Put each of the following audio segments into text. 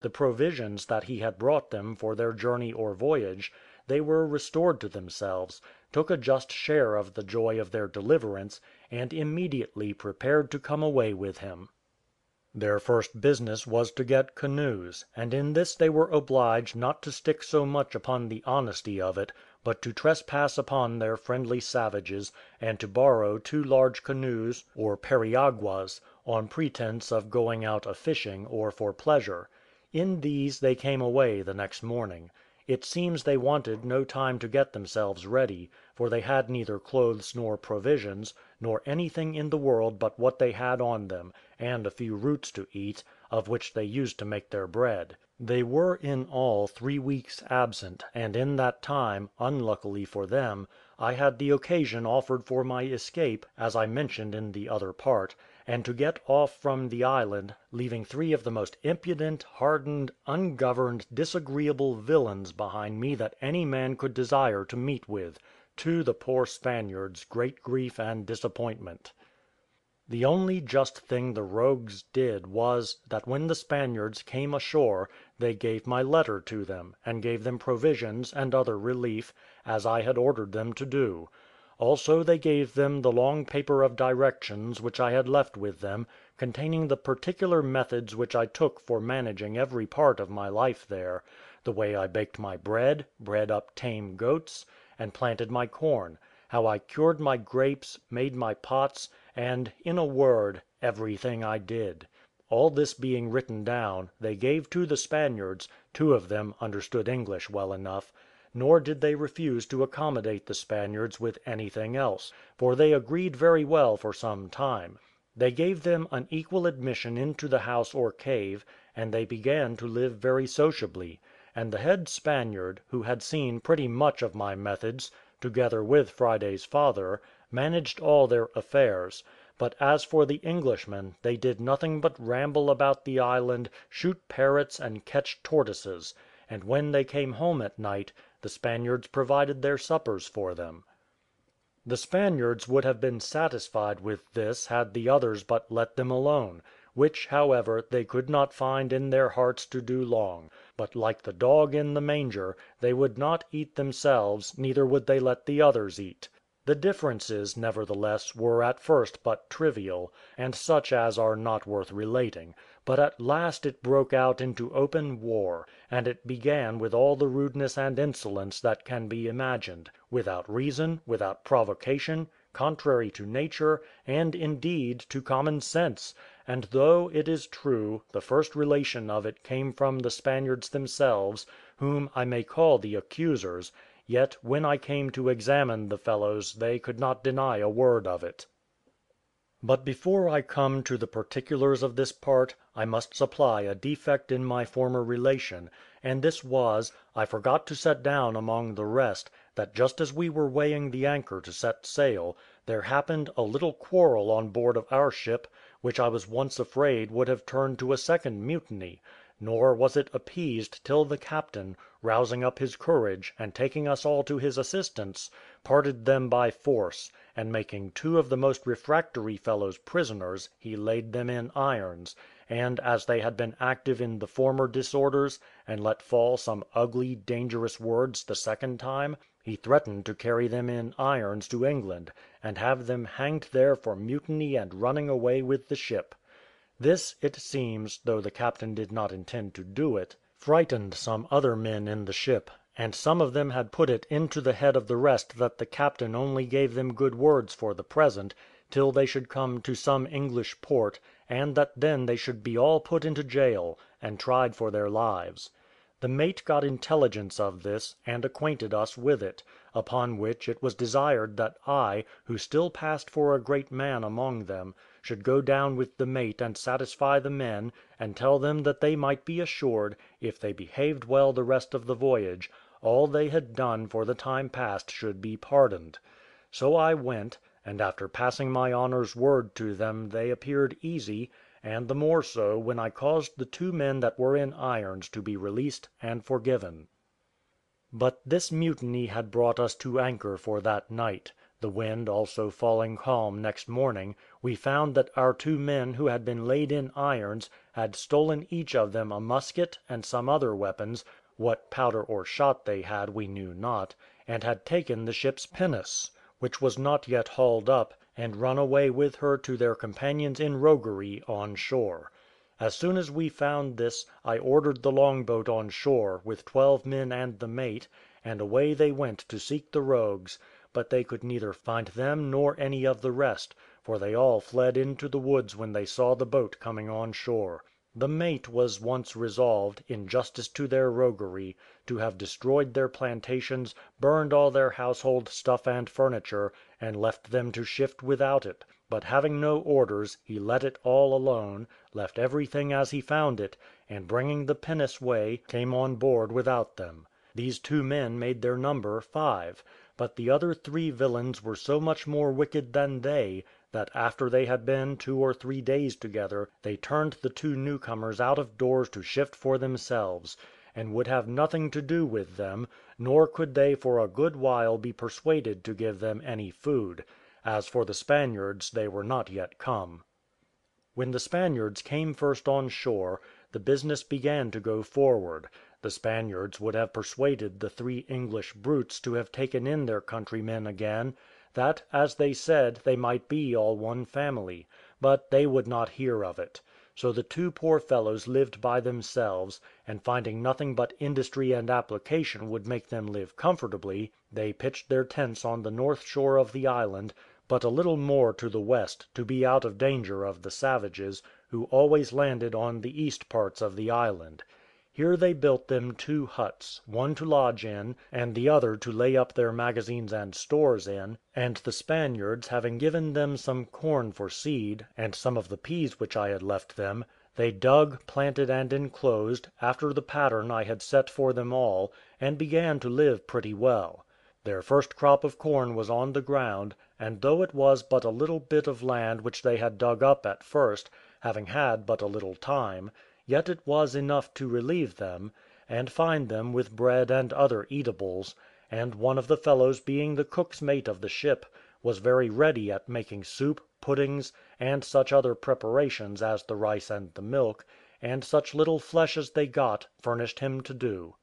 the provisions that he had brought them for their journey or voyage, they were restored to themselves, took a just share of the joy of their deliverance, and immediately prepared to come away with him. Their first business was to get canoes, and in this they were obliged not to stick so much upon the honesty of it, but to trespass upon their friendly savages, and to borrow 2 large canoes, or periaguas, on pretence of going out a fishing, or for pleasure. In these they came away the next morning. It seems they wanted no time to get themselves ready, for they had neither clothes nor provisions, nor anything in the world but what they had on them, and a few roots to eat, of which they used to make their bread. They were in all 3 weeks absent, and in that time, unluckily for them, I had the occasion offered for my escape, as I mentioned in the other part, and to get off from the island, leaving 3 of the most impudent, hardened, ungoverned, disagreeable villains behind me that any man could desire to meet with, to the poor Spaniards' great grief and disappointment. The only just thing the rogues did was, that when the Spaniards came ashore they gave my letter to them, and gave them provisions and other relief, as I had ordered them to do. Also they gave them the long paper of directions which I had left with them, containing the particular methods which I took for managing every part of my life there; the way I baked my bread, bred up tame goats, and planted my corn; how I cured my grapes, made my pots, and, in a word, everything I did. All this being written down, they gave to the Spaniards; 2 of them understood English well enough, nor did they refuse to accommodate the Spaniards with anything else, for they agreed very well for some time. They gave them an equal admission into the house or cave, and they began to live very sociably; and the head Spaniard, who had seen pretty much of my methods, together with Friday's father, managed all their affairs; but as for the Englishmen, they did nothing but ramble about the island, shoot parrots, and catch tortoises; and when they came home at night, the Spaniards provided their suppers for them. The Spaniards would have been satisfied with this had the others but let them alone, which, however, they could not find in their hearts to do long; but like the dog in the manger, they would not eat themselves, neither would they let the others eat. The differences, nevertheless, were at first but trivial, and such as are not worth relating; but at last it broke out into open war, and it began with all the rudeness and insolence that can be imagined, without reason, without provocation, contrary to nature, and indeed to common sense; and though, it is true, the first relation of it came from the Spaniards themselves, whom I may call the accusers, yet when I came to examine the fellows they could not deny a word of it. But before I come to the particulars of this part, I must supply a defect in my former relation, and this was, I forgot to set down among the rest, that just as we were weighing the anchor to set sail, there happened a little quarrel on board of our ship, which I was once afraid would have turned to a second mutiny; nor was it appeased till the captain, rousing up his courage, and taking us all to his assistance, parted them by force, and making 2 of the most refractory fellows prisoners, he laid them in irons; and as they had been active in the former disorders, and let fall some ugly, dangerous words the second time, he threatened to carry them in irons to England, and have them hanged there for mutiny and running away with the ship. This, it seems, though the captain did not intend to do it, frightened some other men in the ship, and some of them had put it into the head of the rest that the captain only gave them good words for the present, till they should come to some English port, and that then they should be all put into jail, and tried for their lives. The mate got intelligence of this, and acquainted us with it; upon which it was desired that I, who still passed for a great man among them, should go down with the mate and satisfy the men, and tell them that they might be assured, if they behaved well the rest of the voyage, all they had done for the time past should be pardoned. So I went, and after passing my honour's word to them they appeared easy, and the more so when I caused the 2 men that were in irons to be released and forgiven. But this mutiny had brought us to anchor for that night. The wind also falling calm next morning, we found that our 2 men who had been laid in irons had stolen each of them a musket and some other weapons, what powder or shot they had we knew not, and had taken the ship's pinnace, which was not yet hauled up, and run away with her to their companions in roguery on shore. As soon as we found this, I ordered the long boat on shore, with 12 men and the mate, and away they went to seek the rogues, but they could neither find them nor any of the rest, for they all fled into the woods when they saw the boat coming on shore. The mate was once resolved, in justice to their roguery, to have destroyed their plantations, burned all their household stuff and furniture, and left them to shift without it; but having no orders, he let it all alone, left everything as he found it, and bringing the pinnace way, came on board without them. These 2 men made their number 5, but the other 3 villains were so much more wicked than they, that after they had been 2 or 3 days together, they turned the 2 newcomers out of doors to shift for themselves, and would have nothing to do with them, nor could they for a good while be persuaded to give them any food. As for the Spaniards, they were not yet come. When the Spaniards came first on shore, the business began to go forward. The Spaniards would have persuaded the 3 English brutes to have taken in their countrymen again, that, as they said, they might be all one family; but they would not hear of it. So the 2 poor fellows lived by themselves, and finding nothing but industry and application would make them live comfortably, they pitched their tents on the north shore of the island, but a little more to the west, to be out of danger of the savages, who always landed on the east parts of the island. Here they built them 2 huts, one to lodge in, and the other to lay up their magazines and stores in; and the Spaniards having given them some corn for seed, and some of the peas which I had left them, they dug, planted, and enclosed, after the pattern I had set for them all, and began to live pretty well. Their first crop of corn was on the ground, and though it was but a little bit of land which they had dug up at first, having had but a little time, yet it was enough to relieve them, and find them with bread and other eatables; and one of the fellows being the cook's mate of the ship, was very ready at making soup, puddings, and such other preparations as the rice and the milk, and such little flesh as they got, furnished him to do.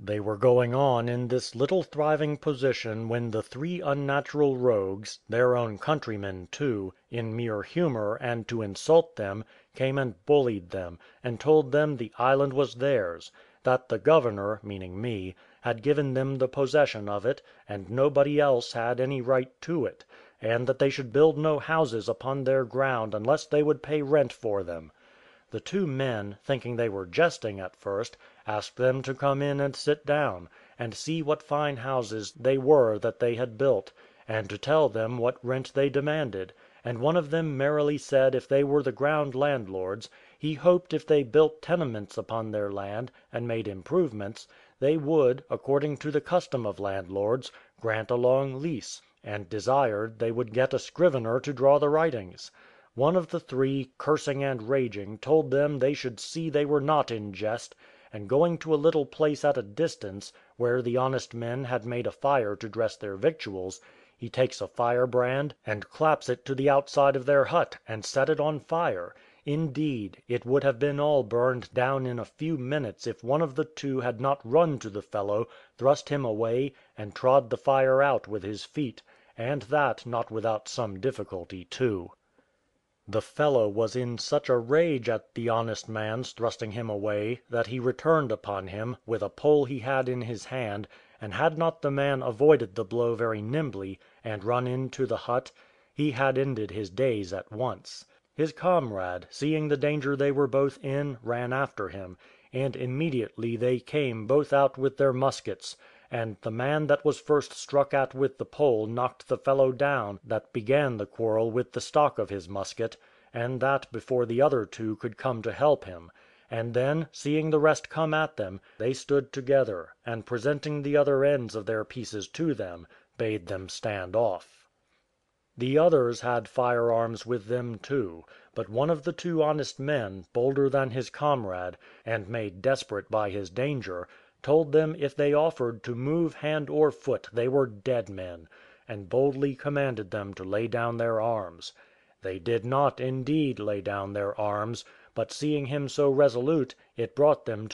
They were going on in this little thriving position when the 3 unnatural rogues, their own countrymen too, in mere humour and to insult them, came and bullied them, and told them the island was theirs; that the governor, meaning me, had given them the possession of it, and nobody else had any right to it; and that they should build no houses upon their ground unless they would pay rent for them. The 2 men, thinking they were jesting at first, asked them to come in and sit down, and see what fine houses they were that they had built, and to tell them what rent they demanded; and one of them merrily said if they were the ground landlords, he hoped if they built tenements upon their land, and made improvements, they would, according to the custom of landlords, grant a long lease, and desired they would get a scrivener to draw the writings. One of the 3, cursing and raging, told them they should see they were not in jest, and going to a little place at a distance, where the honest men had made a fire to dress their victuals, he takes a firebrand, and claps it to the outside of their hut, and set it on fire. Indeed, it would have been all burned down in a few minutes if one of the 2 had not run to the fellow, thrust him away, and trod the fire out with his feet, and that not without some difficulty too. The fellow was in such a rage at the honest man's thrusting him away, that he returned upon him, with a pole he had in his hand, and had not the man avoided the blow very nimbly, and run into the hut, he had ended his days at once. His comrade, seeing the danger they were both in, ran after him, and immediately they came both out with their muskets, and the man that was first struck at with the pole knocked the fellow down that began the quarrel with the stock of his musket, and that before the other 2 could come to help him; and then, seeing the rest come at them, they stood together, and presenting the other ends of their pieces to them, bade them stand off. The others had firearms with them too, but one of the 2 honest men, bolder than his comrade, and made desperate by his danger, told them if they offered to move hand or foot they were dead men, and boldly commanded them to lay down their arms. They did not, indeed, lay down their arms, but seeing him so resolute, it brought them